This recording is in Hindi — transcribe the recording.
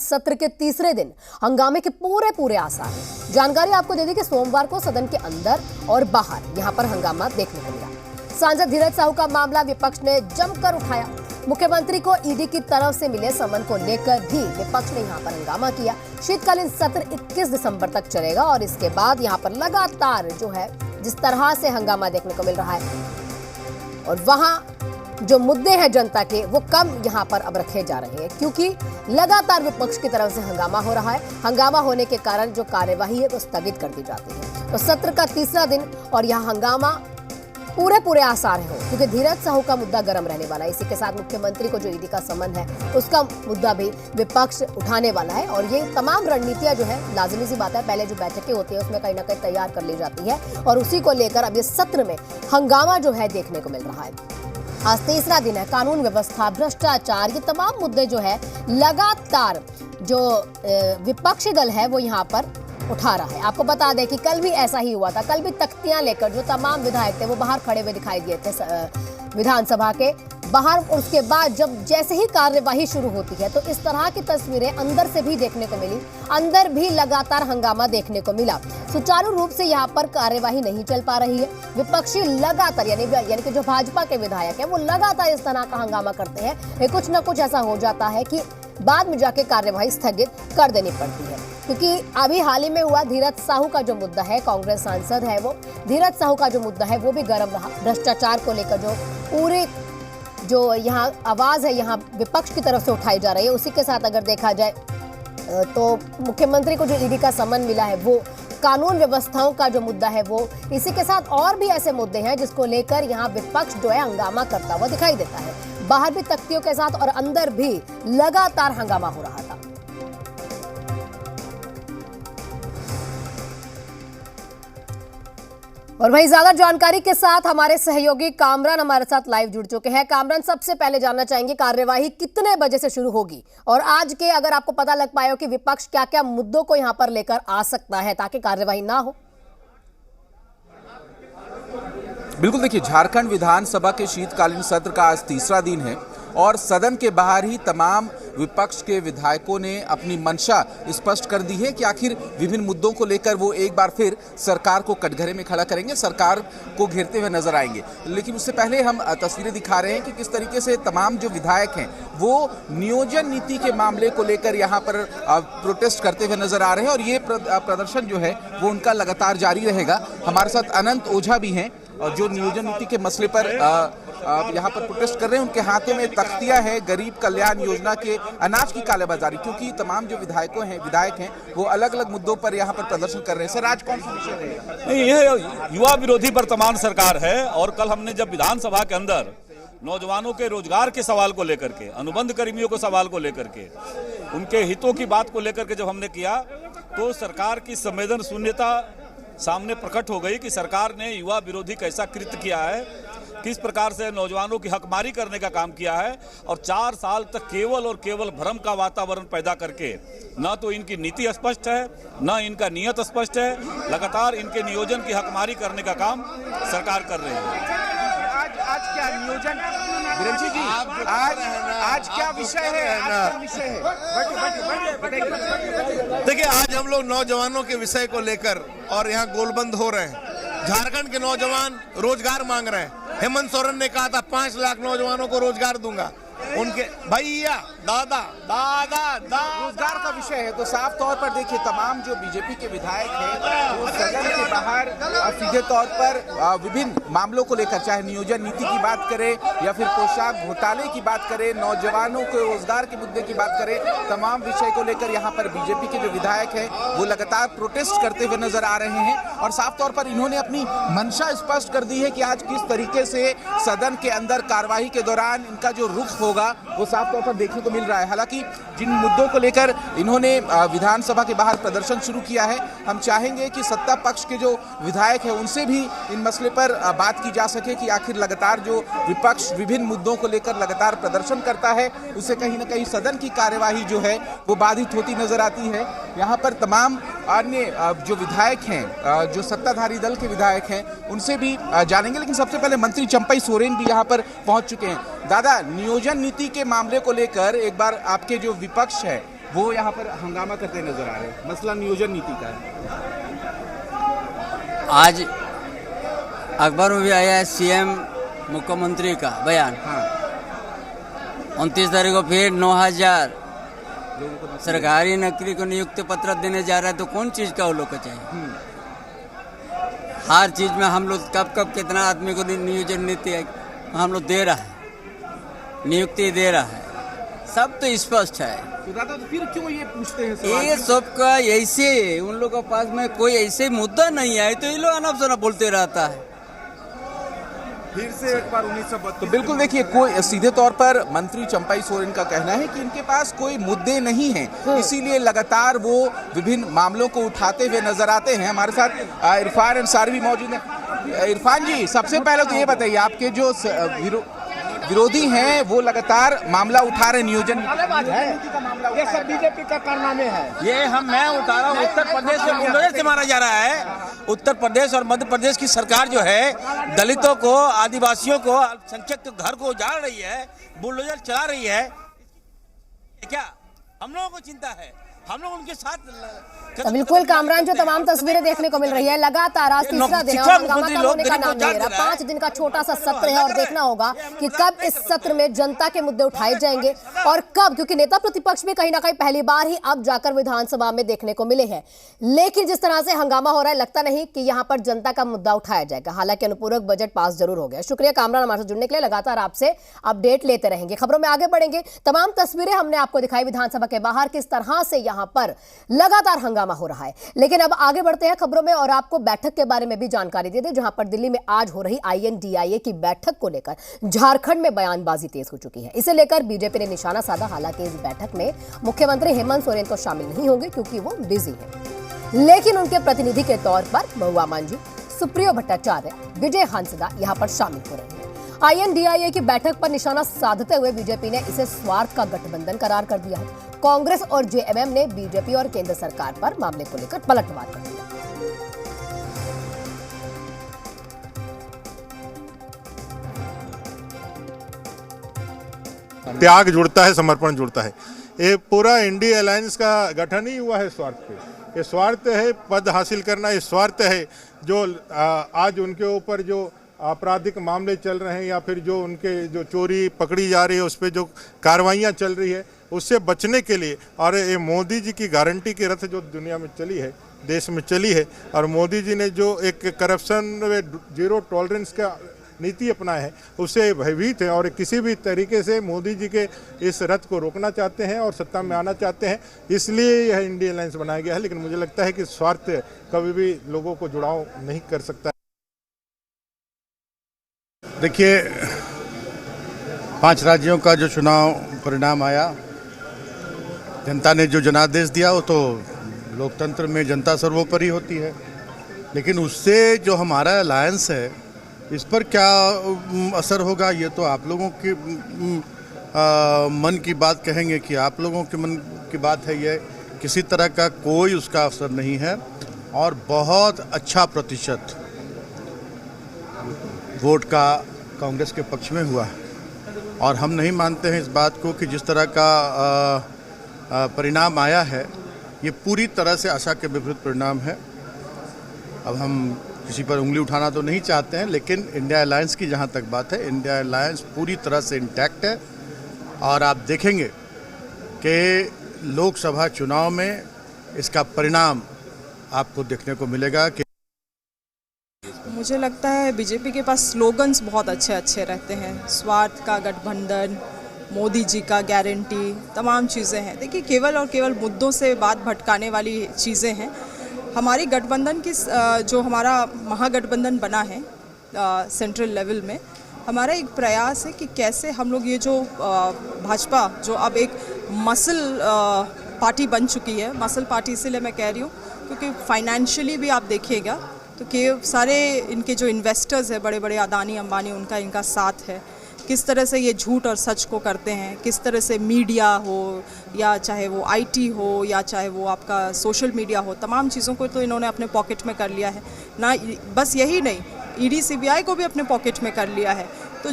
सत्र के तीसरे दिन हंगामे के पूरे आसार हैं। जानकारी आपको दे दी कि सोमवार को सदन के अंदर और बाहर यहां पर हंगामा देखने को मिला। सांसद धीरज साहू का मामला विपक्ष ने जमकर उठाया। मुख्यमंत्री को ईडी की तरफ से मिले समन को लेकर भी विपक्ष ने यहां पर हंगामा किया। शीतकालीन सत्र 21 दिसंबर तक चलेगा और इसके बाद यहां पर लगातार जो है जिस तरह से हंगामा देखने को मिल रहा है और वहां जो मुद्दे हैं जनता के वो कम यहां पर अब रखे जा रहे हैं, क्योंकि लगातार विपक्ष की तरफ से हंगामा हो रहा है। हंगामा होने के कारण जो कार्यवाही है वो स्थगित कर दी जाती है। तो सत्र का तीसरा दिन और यह हंगामा पूरे आसार है, क्योंकि धीरज साहू का मुद्दा गर्म रहने वाला है। इसी के साथ मुख्यमंत्री को जो ईडी का समन है उसका मुद्दा भी विपक्ष उठाने वाला है और ये तमाम रणनीतियां जो है लाजिमी सी बात है, पहले जो बैठकें होती है उसमें कहीं ना कहीं तैयार कर ली जाती है और उसी को लेकर अब ये सत्र में हंगामा जो है देखने को मिल रहा है। आज तीसरा दिन है। कानून व्यवस्था, भ्रष्टाचार, ये तमाम मुद्दे जो है लगातार जो विपक्षी दल है वो यहाँ पर उठा रहा है। आपको बता दें कि कल भी ऐसा ही हुआ था। कल भी तख्तियां लेकर जो तमाम विधायक थे वो बाहर खड़े हुए दिखाई दिए थे विधानसभा के बाहर। उसके बाद जब जैसे ही कार्यवाही शुरू होती है तो इस तरह की तस्वीरें अंदर से भी देखने को मिली। अंदर भी लगातार हंगामा देखने को मिला। सुचारू रूप से यहाँ पर कार्यवाही नहीं चल पा रही है। विपक्षी लगातार यानी कि जो भाजपा के विधायक हैं वो लगातार इस तरह का हंगामा करते हैं। कुछ न कुछ ऐसा हो जाता है कि बाद में जाके कार्यवाही स्थगित कर देनी पड़ती है, क्योंकि अभी हाल ही में हुआ धीरज साहू का जो मुद्दा है, कांग्रेस सांसद है वो धीरज साहू का जो मुद्दा है वो भी गर्म रहा। भ्रष्टाचार को लेकर जो पूरे जो यहाँ आवाज है यहाँ विपक्ष की तरफ से उठाई जा रही है, उसी के साथ अगर देखा जाए तो मुख्यमंत्री को जो ईडी का समन मिला है वो कानून व्यवस्थाओं का जो मुद्दा है वो, इसी के साथ और भी ऐसे मुद्दे हैं जिसको लेकर यहाँ विपक्ष जो है हंगामा करता हुआ दिखाई देता है। बाहर भी तख्तियों के साथ और अंदर भी लगातार हंगामा हो रहा था। और वहीं ज्यादा जानकारी के साथ हमारे सहयोगी कामरान हमारे साथ लाइव जुड़ चुके हैं। कामरान, सबसे पहले जानना चाहेंगे कार्यवाही कितने बजे से शुरू होगी और आज के अगर आपको पता लग पाए हो कि विपक्ष क्या क्या मुद्दों को यहां पर लेकर आ सकता है ताकि कार्यवाही ना हो। बिल्कुल, देखिए, झारखंड विधानसभा के शीतकालीन सत्र का आज तीसरा दिन है और सदन के बाहर ही तमाम विपक्ष के विधायकों ने अपनी मंशा स्पष्ट कर दी है कि आखिर विभिन्न मुद्दों को लेकर वो एक बार फिर सरकार को कटघरे में खड़ा करेंगे, सरकार को घेरते हुए नजर आएंगे। लेकिन उससे पहले हम तस्वीरें दिखा रहे हैं कि किस तरीके से तमाम जो विधायक हैं वो नियोजन नीति के मामले को लेकर यहाँ पर प्रोटेस्ट करते हुए नजर आ रहे हैं और ये प्रदर्शन जो है वो उनका लगातार जारी रहेगा। हमारे साथ अनंत ओझा भी हैं और जो नियोजन नीति के मसले पर यहाँ पर प्रोटेस्ट कर रहे हैं। उनके हाथों में तख्तियां है गरीब कल्याण योजना के अनाज की कालेबाजारी, क्योंकि तमाम जो विधायक हैं वो अलग अलग मुद्दों पर यहाँ पर प्रदर्शन कर रहे हैं। सर, आज कौन सा विषय रहेगा? ये युवा विरोधी वर्तमान सरकार है और कल हमने जब विधानसभा के अंदर नौजवानों के रोजगार के सवाल को लेकर के, अनुबंध कर्मियों के सवाल को लेकर के, उनके हितों की बात को लेकर के जब हमने किया तो सरकार की संवेदन शून्यता सामने प्रकट हो गई कि सरकार ने युवा विरोधी कैसा कृत्य किया है, किस प्रकार से नौजवानों की हकमारी करने का काम किया है और 4 साल तक केवल और केवल भ्रम का वातावरण पैदा करके न तो इनकी नीति स्पष्ट है न इनका नियत स्पष्ट है, लगातार इनके नियोजन की हकमारी करने का काम सरकार कर रही है। आज क्या नियोजन बिरंजी जी, आज क्या विषय है? देखिए, आज हम लोग नौजवानों के विषय को लेकर और यहाँ गोलबंद हो रहे हैं। झारखंड के नौजवान रोजगार मांग रहे हैं। हेमंत सोरेन ने कहा था 5 लाख नौजवानों को रोजगार दूंगा। उनके भैया दादा रोजगार का विषय है तो साफ तौर पर देखिए तमाम जो बीजेपी के विधायक हैं वो सदन के बाहर सीधे तौर पर विभिन्न मामलों को लेकर, चाहे नियोजन नीति की बात करें या फिर पोशाक घोटाले की बात करें, नौजवानों के रोजगार के मुद्दे की बात करें, तमाम विषय को लेकर यहाँ पर बीजेपी के जो विधायक हैं वो लगातार प्रोटेस्ट करते हुए नजर आ रहे हैं और साफ तौर पर इन्होंने अपनी मंशा स्पष्ट कर दी है कि आज किस तरीके से सदन के अंदर कार्यवाही के दौरान इनका जो रुख होगा वो साफ तौर पर देखने को मिल रहा है। हालांकि जिन मुद्दों को लेकर इन्होंने विधानसभा के बाहर प्रदर्शन शुरू किया है, हम चाहेंगे कि सत्ता पक्ष के जो विधायक हैं उनसे भी इन मसले पर बात की जा सके कि आखिर लगातार जो विपक्ष विभिन्न मुद्दों को लेकर लगातार प्रदर्शन करता है उससे कहीं ना कहीं सदन की कार्यवाही जो है वो बाधित होती नजर आती है। यहाँ पर तमाम अन्य जो विधायक हैं, जो सत्ताधारी दल के विधायक हैं, उनसे भी जानेंगे, लेकिन सबसे पहले मंत्री चंपई सोरेन भी यहाँ पर पहुंच चुके हैं। दादा, नियोजन नीति के मामले को लेकर एक बार आपके जो विपक्ष है वो यहाँ पर हंगामा करते नजर आ रहे हैं। मसला नियोजन नीति का है। आज अखबार में भी आया है सीएम मुख्यमंत्री का बयान। हाँ, 29 तारीख को फिर 9000 लोगों को सरकारी नौकरी को नियुक्ति पत्र देने जा रहा है, तो कौन चीज का वो लोग को चाहिए? हर चीज में हम लोग कब कितना आदमी को नियोजन नीति हम लोग दे रहा है, नियुक्ति दे रहा है, सब तो स्पष्ट है। तो दादा, तो फिर क्यों ये पूछते हैं सवाल? ये सबका ऐसे उन लोगों के पास में कोई ऐसे मुद्दा नहीं है, तो ये लोग अनाप शनाप बोलते रहता है। फिर से एक बार 1932। तो बिल्कुल देखिए, कोई सीधे तौर पर मंत्री चंपाई सोरेन का कहना है कि इनके पास कोई मुद्दे नहीं हैं, इसीलिए लगातार वो विभिन्न मामलों को उठाते हुए नजर आते हैं। हमारे साथ इरफान अंसारी भी मौजूद हैं। इरफान जी, सबसे पहले तो ये बताइए, आपके जो विरोधी हैं वो लगातार मामला उठा रहे, नियोजन नीति का मामला ये सब बीजेपी का कारनामे है। ये मैं उठा रहा हूँ, उत्तर प्रदेश से बुलडोजर से मारा जा रहा है। उत्तर प्रदेश और मध्य प्रदेश की सरकार जो है दलितों को, आदिवासियों को, अल्पसंख्यक के घर को उजाड़ रही है, बुलडोजर चला रही है। क्या हम लोगों को चिंता है? हम लोग उनके साथ तो बिल्कुल कामरान, जो तमाम तस्वीरें देखने को मिल रही है, लगातार आज तीसरा दिन है और हंगामा कम होने का नाम नहीं ले रहा। 5 दिन का छोटा सा सत्र है और देखना होगा कि कब इस सत्र में जनता के मुद्दे उठाए जाएंगे और कब, क्योंकि नेता प्रतिपक्ष भी कहीं ना कहीं पहली बार ही अब जाकर विधानसभा में देखने को मिले हैं। लेकिन जिस तरह से हंगामा हो रहा है, लगता नहीं कि यहाँ पर जनता का मुद्दा उठाया जाएगा। हालांकि अनुपूरक बजट पास जरूर हो गया। शुक्रिया कामरान, हमारे साथ जुड़ने के लिए। लगातार आपसे अपडेट लेते रहेंगे, खबरों में आगे बढ़ेंगे। तमाम तस्वीरें हमने आपको दिखाई विधानसभा के बाहर, किस तरह से यहाँ पर लगातार हंगामा हो रहा है। लेकिन अब आगे बढ़ते हैं खबरों में और आपको बैठक के बारे में भी जानकारी दे दें, जहां पर दिल्ली में आज हो रही INDIA की बैठक को लेकर झारखंड में बयानबाजी तेज हो चुकी है। इसे लेकर बीजेपी ने निशाना साधा। हालांकि इस बैठक में मुख्यमंत्री हेमंत सोरेन तो शामिल नहीं होंगे क्योंकि वो बिजी हैं, लेकिन उनके प्रतिनिधि के तौर पर महुआ मांझी, सुप्रियो भट्टाचार्य, विजय हंसदा यहां पर शामिल हो रहे हैं। INDIA की बैठक पर निशाना साधते हुए बीजेपी ने इसे स्वार्थ का गठबंधन करार कर दिया है। कांग्रेस और JMM ने बीजेपी और केंद्र सरकार पर मामले को लेकर पलटवार कर दिया। त्याग जुड़ता है, समर्पण जुड़ता है। ये पूरा इंडिया अलायंस का गठन ही हुआ है स्वार्थ पे। ये स्वार्थ है पद हासिल करना, ये स्वार्थ है जो आज उनके ऊपर जो आपराधिक मामले चल रहे हैं या फिर जो उनके जो चोरी पकड़ी जा रही है उस पर जो कार्रवाइयाँ चल रही है, उससे बचने के लिए। और ये मोदी जी की गारंटी की रथ जो दुनिया में चली है, देश में चली है, और मोदी जी ने जो एक करप्शन में 0 टॉलरेंस का नीति अपनाया है, उससे भयभीत है और किसी भी तरीके से मोदी जी के इस रथ को रोकना चाहते हैं और सत्ता में आना चाहते हैं। इसलिए यह इंडिया अलायंस बनाया गया है। लेकिन मुझे लगता है कि स्वार्थ कभी भी लोगों को जुड़ाव नहीं कर सकता। देखिए, 5 राज्यों का जो चुनाव परिणाम आया, जनता ने जो जनादेश दिया, वो तो लोकतंत्र में जनता सर्वोपरि होती है। लेकिन उससे जो हमारा अलायंस है, इस पर क्या असर होगा, ये तो आप लोगों के मन की बात कहेंगे कि आप लोगों के मन की बात है। ये किसी तरह का कोई उसका असर नहीं है और बहुत अच्छा प्रतिशत वोट का कांग्रेस के पक्ष में हुआ है। और हम नहीं मानते हैं इस बात को कि जिस तरह का परिणाम आया है, ये पूरी तरह से आशा के विपरीत परिणाम है। अब हम किसी पर उंगली उठाना तो नहीं चाहते हैं, लेकिन इंडिया अलायंस की जहाँ तक बात है, इंडिया अलायंस पूरी तरह से इंटैक्ट है। और आप देखेंगे कि लोकसभा चुनाव में इसका परिणाम आपको देखने को मिलेगा। कि मुझे लगता है बीजेपी के पास स्लोगन्स बहुत अच्छे अच्छे रहते हैं। स्वार्थ का गठबंधन, मोदी जी का गारंटी, तमाम चीज़ें हैं। देखिए, केवल और केवल मुद्दों से बात भटकाने वाली चीज़ें हैं। हमारी गठबंधन की जो हमारा महागठबंधन बना है सेंट्रल लेवल में, हमारा एक प्रयास है कि कैसे हम लोग ये जो भाजपा जो अब एक मसल पार्टी बन चुकी है, मसल पार्टी इसलिए मैं कह रही हूँ क्योंकि फाइनेंशियली भी आप देखिएगा तो कि सारे इनके जो इन्वेस्टर्स हैं, बड़े बड़े अदानी अंबानी, उनका इनका साथ है। किस तरह से ये झूठ और सच को करते हैं, किस तरह से मीडिया हो या चाहे वो IT हो या चाहे वो आपका सोशल मीडिया हो, तमाम चीज़ों को तो इन्होंने अपने पॉकेट में कर लिया है ना। बस यही नहीं, ED CBI को भी अपने पॉकेट में कर लिया है। तो